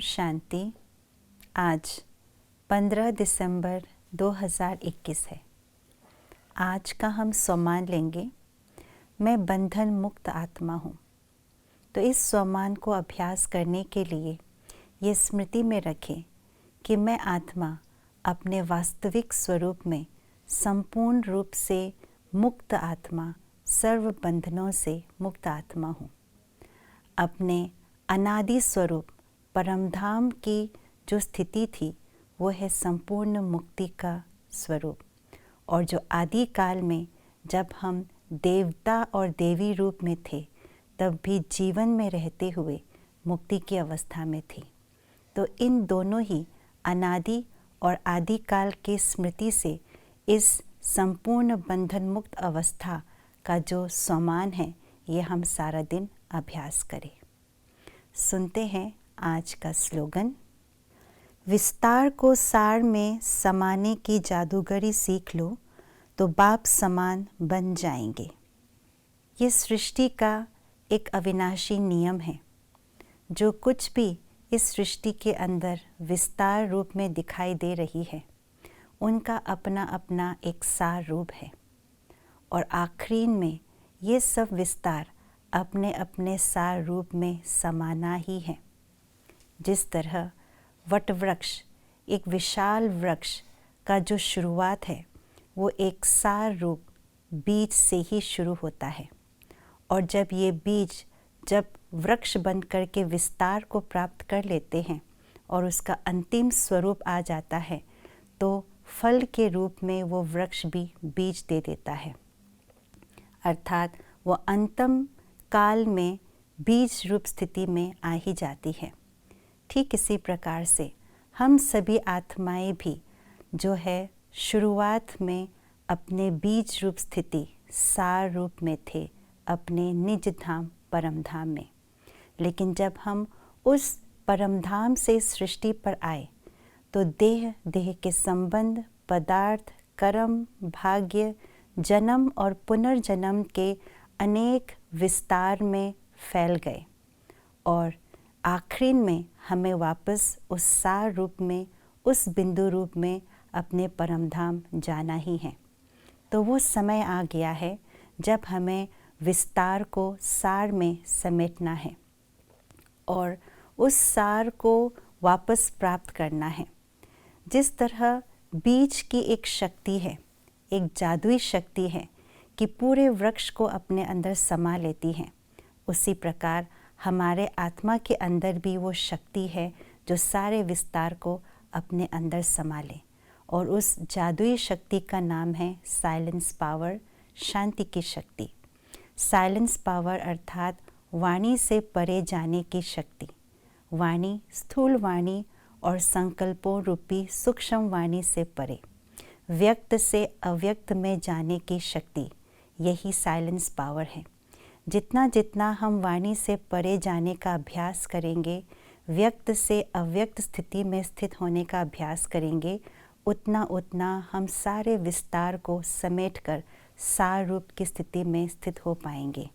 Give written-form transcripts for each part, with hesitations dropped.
शांति। आज 15 दिसंबर 2021 है। आज का हम स्वमान लेंगे, मैं बंधन मुक्त आत्मा हूँ। तो इस स्वमान को अभ्यास करने के लिए ये स्मृति में रखें कि मैं आत्मा अपने वास्तविक स्वरूप में संपूर्ण रूप से मुक्त आत्मा, सर्व बंधनों से मुक्त आत्मा हूँ। अपने अनादि स्वरूप परमधाम की जो स्थिति थी वो है संपूर्ण मुक्ति का स्वरूप। और जो आदि काल में जब हम देवता और देवी रूप में थे तब भी जीवन में रहते हुए मुक्ति की अवस्था में थी। तो इन दोनों ही अनादि और आदि काल के स्मृति से इस संपूर्ण बंधन मुक्त अवस्था का जो स्वमान है ये हम सारा दिन अभ्यास करें। सुनते हैं आज का स्लोगन। विस्तार को सार में समाने की जादूगरी सीख लो तो बाप समान बन जाएंगे। ये सृष्टि का एक अविनाशी नियम है। जो कुछ भी इस सृष्टि के अंदर विस्तार रूप में दिखाई दे रही है उनका अपना अपना एक सार रूप है। और आखिरी में ये सब विस्तार अपने अपने सार रूप में समाना ही है। जिस तरह वटवृक्ष एक विशाल वृक्ष का जो शुरुआत है वो एक सार रूप बीज से ही शुरू होता है। और जब ये बीज जब वृक्ष बन कर के विस्तार को प्राप्त कर लेते हैं और उसका अंतिम स्वरूप आ जाता है तो फल के रूप में वो वृक्ष भी बीज दे देता है। अर्थात वो अंतिम काल में बीज रूप स्थिति में आ ही जाती है। ठीक इसी प्रकार से हम सभी आत्माएं भी जो है शुरुआत में अपने बीज रूप स्थिति सार रूप में थे अपने निज धाम परम धाम में। लेकिन जब हम उस परम धाम से सृष्टि पर आए तो देह देह के संबंध, पदार्थ, कर्म, भाग्य, जन्म और पुनर्जन्म के अनेक विस्तार में फैल गए और आखिरी में हमें वापस उस सार रूप में, उस बिंदु रूप में अपने परमधाम जाना ही है। तो वो समय आ गया है जब हमें विस्तार को सार में समेटना है और उस सार को वापस प्राप्त करना है। जिस तरह बीज की एक शक्ति है, एक जादुई शक्ति है कि पूरे वृक्ष को अपने अंदर समा लेती है, उसी प्रकार हमारे आत्मा के अंदर भी वो शक्ति है जो सारे विस्तार को अपने अंदर समा ले। और उस जादुई शक्ति का नाम है साइलेंस पावर, शांति की शक्ति। साइलेंस पावर अर्थात वाणी से परे जाने की शक्ति। वाणी, स्थूल वाणी और संकल्पों रूपी सूक्ष्म वाणी से परे, व्यक्त से अव्यक्त में जाने की शक्ति, यही साइलेंस पावर है। जितना जितना हम वाणी से परे जाने का अभ्यास करेंगे, व्यक्त से अव्यक्त स्थिति में स्थित होने का अभ्यास करेंगे, उतना उतना हम सारे विस्तार को समेटकर सार रूप की स्थिति में स्थित हो पाएंगे।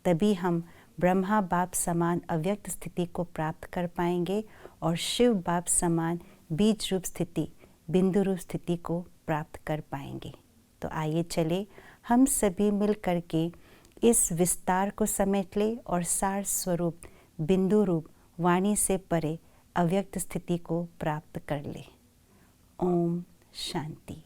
तभी हम ब्रह्मा बाप समान अव्यक्त स्थिति को प्राप्त कर पाएंगे और शिव बाप समान बीज रूप स्थिति, बिंदु रूप स्थिति को प्राप्त कर पाएंगे। तो आइए चले हम सभी मिल करके इस विस्तार को समेट ले और सार स्वरूप बिंदु रूप वाणी से परे अव्यक्त स्थिति को प्राप्त कर ले। ओम शांति।